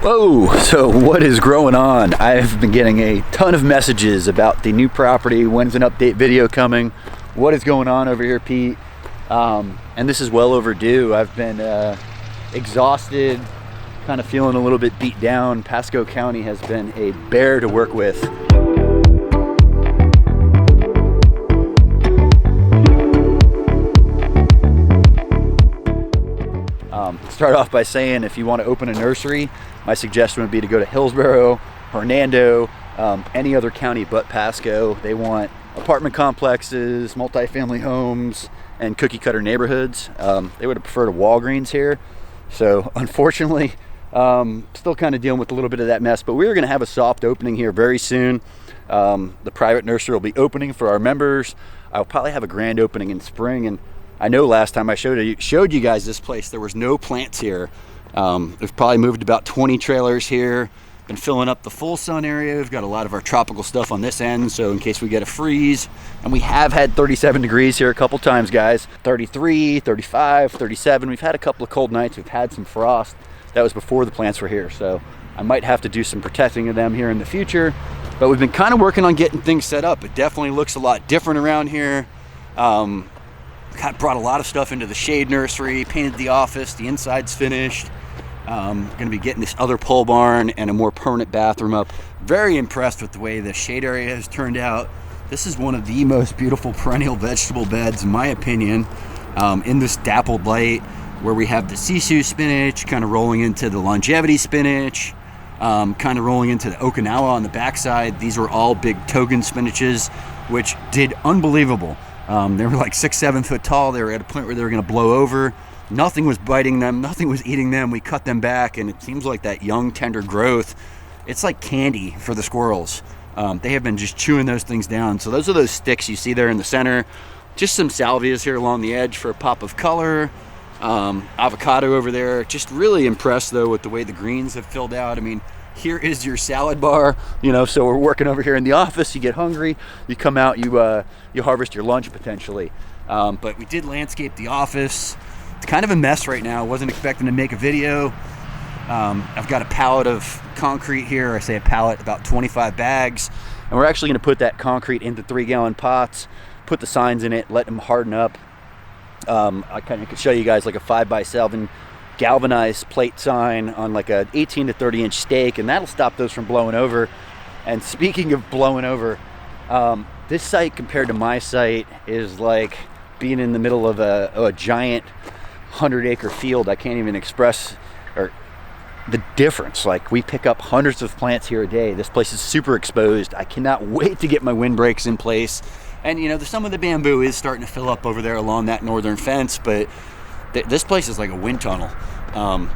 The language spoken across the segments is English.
Whoa, so what is growing on? I've been getting a ton of messages about the new property. When's an update video coming? What is going on over here, Pete? And this is well overdue. I've been exhausted, kind of feeling a little bit beat down. Pasco County has been a bear to work with. Start off by saying, if you want to open a nursery, my suggestion would be to go to Hillsborough, Hernando, any other county but Pasco. They want apartment complexes, multifamily homes, and cookie cutter neighborhoods. They would have preferred a Walgreens here. So unfortunately, still kind of dealing with a little bit of that mess, but we're going to have a soft opening here very soon. The private nursery will be opening for our members. I'll probably have a grand opening in spring, and I know last time I showed you guys this place, there was no plants here. We've probably moved about 20 trailers here. Been filling up the full sun area. We've got a lot of our tropical stuff on this end, so in case we get a freeze. And we have had 37 degrees here a couple times, guys. 33, 35, 37. We've had a couple of cold nights. We've had some frost. That was before the plants were here, so I might have to do some protecting of them here in the future. But we've been kind of working on getting things set up. It definitely looks a lot different around here. Brought a lot of stuff into the shade nursery, painted the office, the inside's finished. Going to be getting this other pole barn and a more permanent bathroom up. Very impressed with the way the shade area has turned out. This is one of the most beautiful perennial vegetable beds, in my opinion, in this dappled light, where we have the sisu spinach kind of rolling into the longevity spinach, kind of rolling into the Okinawa on the backside. These were all big togan spinaches, which did unbelievable. They were like 6-7 foot tall. They were at a point where they were going to blow over. Nothing was biting them. Nothing was eating them. We cut them back, and it seems like that young, tender growth, it's like candy for the squirrels. They have been just chewing those things down. So those are those sticks you see there in the center. Just some salvias here along the edge for a pop of color. Avocado over there. Just really impressed, though, with the way the greens have filled out. I mean, here is your salad bar, so we're working over here in the office. You get hungry, you come out, you harvest your lunch potentially. But we did landscape the office. It's kind of a mess right now. Wasn't expecting to make a video. I've got a pallet of concrete here. I say a pallet, about 25 bags. And we're actually going to put that concrete into 3-gallon pots, put the signs in it, let them harden up. I kind of could show you guys like a 5x7 galvanized plate sign on like a 18 to 30 inch stake, and that'll stop those from blowing over. And speaking of blowing over, this site compared to my site is like being in the middle of a giant 100-acre field. I can't even express the difference. Like, we pick up hundreds of plants here a day. This place is super exposed. I cannot wait to get my windbreaks in place. And some of the bamboo is starting to fill up over there along that northern fence, but this place is like a wind tunnel.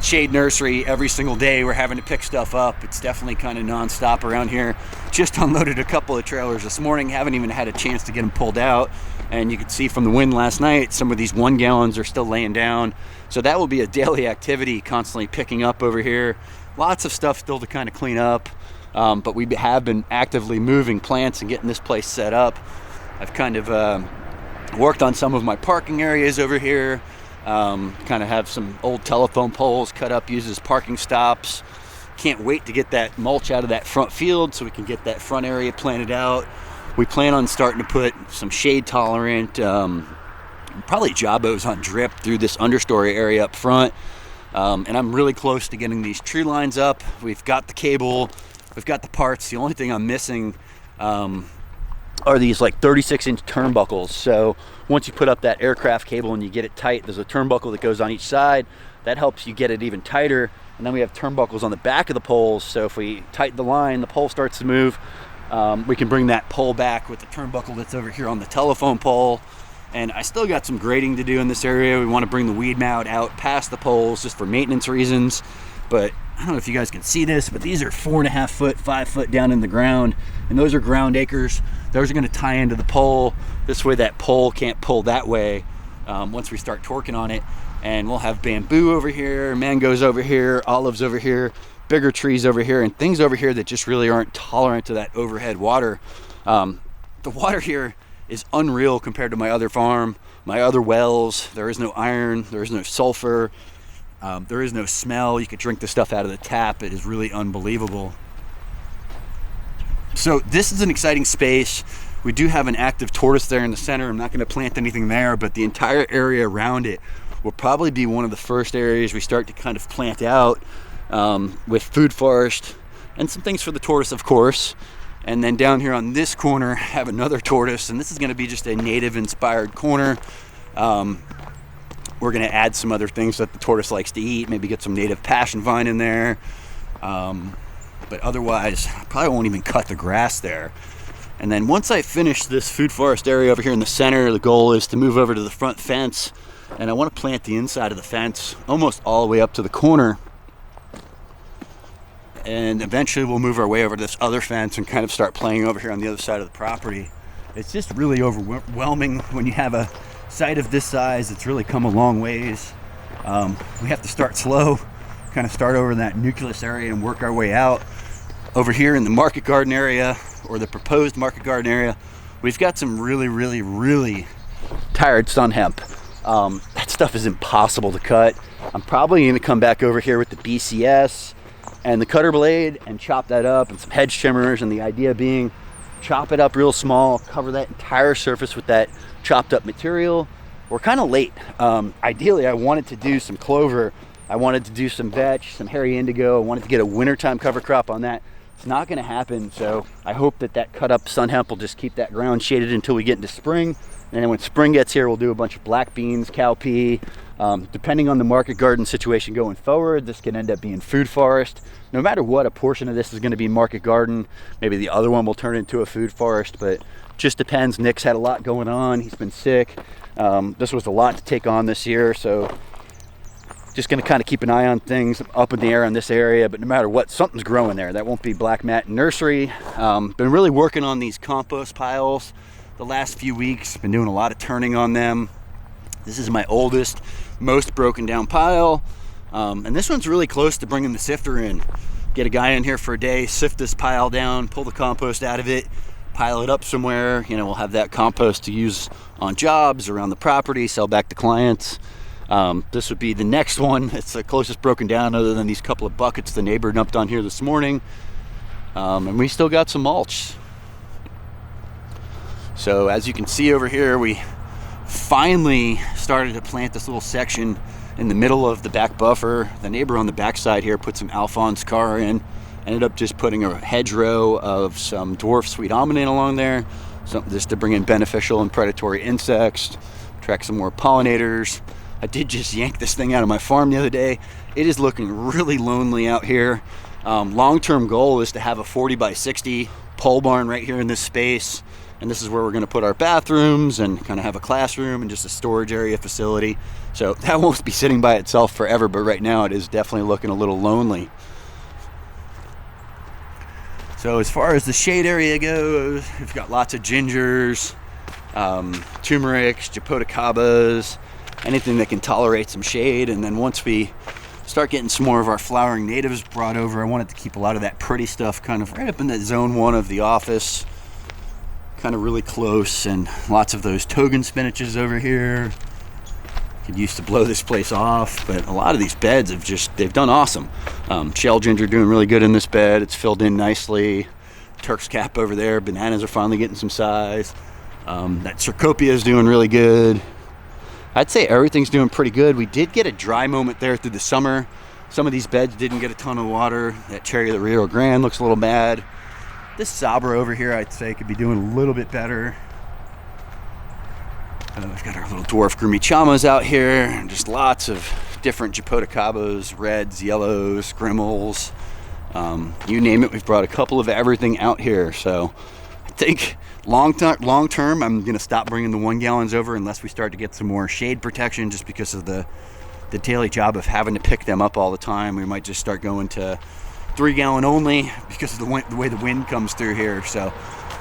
Shade nursery, every single day we're having to pick stuff up. It's definitely kind of non-stop around here. Just unloaded a couple of trailers this morning, haven't even had a chance to get them pulled out. And you could see from the wind last night, some of these 1 gallons are still laying down. So that will be a daily activity, constantly picking up over here. Lots of stuff still to kind of clean up. But we have been actively moving plants and getting this place set up. I've kind of worked on some of my parking areas over here. Kind of have some old telephone poles cut up, used as parking stops. Can't wait to get that mulch out of that front field so we can get that front area planted out. We plan on starting to put some shade tolerant, probably jabos on drip through this understory area up front. And I'm really close to getting these tree lines up. We've got the cable, we've got the parts. The only thing I'm missing are these like 36-inch turnbuckles. So once you put up that aircraft cable and you get it tight, there's a turnbuckle that goes on each side. That helps you get it even tighter. And then we have turnbuckles on the back of the poles. So if we tighten the line, the pole starts to move. We can bring that pole back with the turnbuckle that's over here on the telephone pole. And I still got some grading to do in this area. We want to bring the weed mound out past the poles just for maintenance reasons. But I don't know if you guys can see this, but these are 4.5 foot, 5 foot down in the ground. And those are ground acres. Those are going to tie into the pole. This way that pole can't pull that way once we start torquing on it. And we'll have bamboo over here, mangoes over here, olives over here, bigger trees over here, and things over here that just really aren't tolerant to that overhead water. The water here is unreal compared to my other farm, my other wells. There is no iron, there is no sulfur. There is no smell. You could drink the stuff out of the tap. It is really unbelievable. So this is an exciting space. We do have an active tortoise there in the center. I'm not going to plant anything there, but the entire area around it will probably be one of the first areas we start to kind of plant out with food forest and some things for the tortoise, of course. And then down here on this corner, have another tortoise, and this is going to be just a native-inspired corner. We're going to add some other things that the tortoise likes to eat, maybe get some native passion vine in there. But otherwise, I probably won't even cut the grass there. And then once I finish this food forest area over here in the center, the goal is to move over to the front fence, and I want to plant the inside of the fence almost all the way up to the corner. And eventually we'll move our way over to this other fence and kind of start playing over here on the other side of the property. It's just really overwhelming when you have a site of this size. It's really come a long ways. We have to start slow, kind of start over in that nucleus area and work our way out. Over here in the market garden area, or the proposed market garden area, we've got some really tired sun hemp. That stuff is impossible to cut. I'm probably going to come back over here with the BCS and the cutter blade and chop that up, and some hedge trimmers, and the idea being chop it up real small, cover that entire surface with that chopped up material. We're kind of late. Ideally I wanted to do some clover, I wanted to do some vetch, some hairy indigo. I wanted to get a wintertime cover crop on that. It's not going to happen, so I hope that cut up sun hemp will just keep that ground shaded until we get into spring. And then when spring gets here, we'll do a bunch of black beans, cowpea. Depending on the market garden situation going forward, this can end up being food forest. No matter what, a portion of this is going to be market garden. Maybe the other one will turn into a food forest, but just depends. Nick's had a lot going on. He's been sick. This was a lot to take on this year, so just going to kind of keep an eye on things up in the air in this area. But no matter what, something's growing there. That won't be black mat nursery. Been really working on these compost piles the last few weeks. Been doing a lot of turning on them. This is my oldest, most broken down pile. And this one's really close to bringing the sifter in. Get a guy in here for a day, sift this pile down, pull the compost out of it, pile it up somewhere. You know, we'll have that compost to use on jobs around the property, sell back to clients. This would be the next one. It's the closest broken down other than these couple of buckets the neighbor dumped on here this morning. And we still got some mulch. So as you can see over here, we finally started to plant this little section in the middle of the back buffer. The neighbor on the back side here put some Alphonse car in. Ended up just putting a hedgerow of some dwarf sweet almond along there, just to bring in beneficial and predatory insects, attract some more pollinators. I did just yank this thing out of my farm the other day. It is looking really lonely out here. Long-term goal is to have a 40 by 60 pole barn right here in this space. And this is where we're going to put our bathrooms and kind of have a classroom and just a storage area facility. So that won't be sitting by itself forever, but right now it is definitely looking a little lonely. So as far as the shade area goes, we've got lots of gingers, turmerics, japoticabas, anything that can tolerate some shade. And then once we start getting some more of our flowering natives brought over, I wanted to keep a lot of that pretty stuff kind of right up in that zone 1 of the office, kind of really close, and lots of those togan spinaches over here. Could use to blow this place off, but a lot of these beds they've done awesome. Shell ginger doing really good in this bed. It's filled in nicely. Turk's cap over there. Bananas are finally getting some size. That Cercopia is doing really good. I'd say everything's doing pretty good. We did get a dry moment there through the summer. Some of these beds didn't get a ton of water. That Cherry of the Rio Grande looks a little bad. This Sabra over here, I'd say, could be doing a little bit better. We've got our little dwarf Grumichamas out here, and just lots of different japoticabas, reds, yellows, grimmels. You name it, we've brought a couple of everything out here. So I think long term, I'm going to stop bringing the 1 gallons over unless we start to get some more shade protection, just because of the daily job of having to pick them up all the time. We might just start going to 3 gallon only because of the way the wind comes through here. So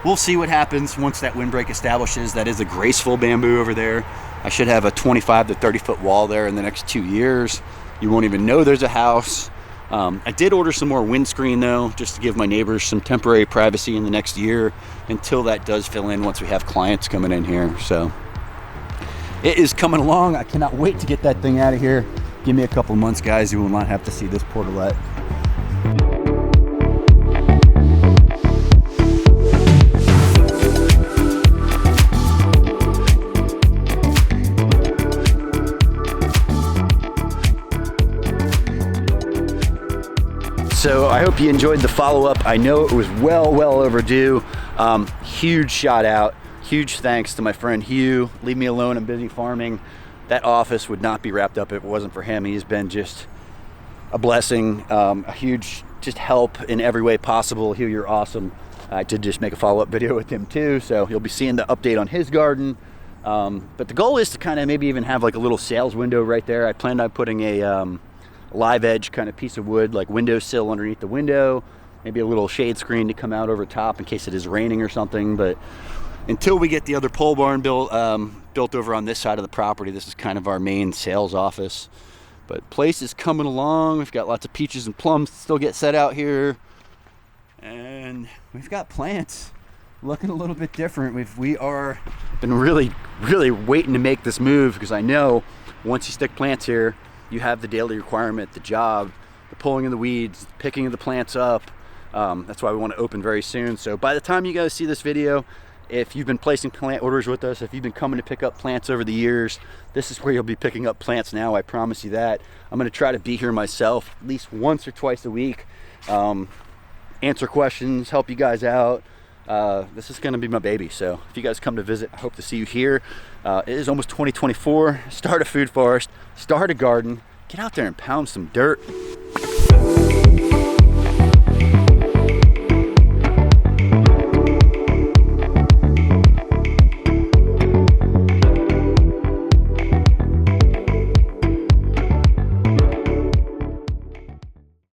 we'll see what happens once that windbreak establishes. That is a graceful bamboo over there. I should have a 25 to 30 foot wall there in the next 2 years. You won't even know there's a house. I did order some more windscreen though, just to give my neighbors some temporary privacy in the next year until that does fill in once we have clients coming in here. So it is coming along. I cannot wait to get that thing out of here. Give me a couple months, guys. You will not have to see this portalette. So I hope you enjoyed the follow-up. I know it was well overdue. Huge shout out, huge thanks to my friend Hugh. Leave me alone, I'm busy farming. That office would not be wrapped up if it wasn't for him. He's been just a blessing, a huge just help in every way possible. Hugh, you're awesome. I did just make a follow-up video with him too, so you'll be seeing the update on his garden. But the goal is to kind of maybe even have like a little sales window right there. I planned on putting a live edge kind of piece of wood, like windowsill underneath the window, maybe a little shade screen to come out over top in case it is raining or something. But until we get the other pole barn built over on this side of the property, this is kind of our main sales office. But place is coming along. We've got lots of peaches and plums to still get set out here, and we've got plants looking a little bit different. We are been really waiting to make this move, because I know once you stick plants here, you have the daily requirement, the job, the pulling of the weeds, picking of the plants up. That's why we want to open very soon. So by the time you guys see this video, if you've been placing plant orders with us, if you've been coming to pick up plants over the years, this is where you'll be picking up plants now. I promise you that. I'm going to try to be here myself at least once or twice a week, answer questions, help you guys out. This is going to be my baby. So if you guys come to visit, I hope to see you here. It is almost 2024. Start a food forest, start a garden, get out there and pound some dirt.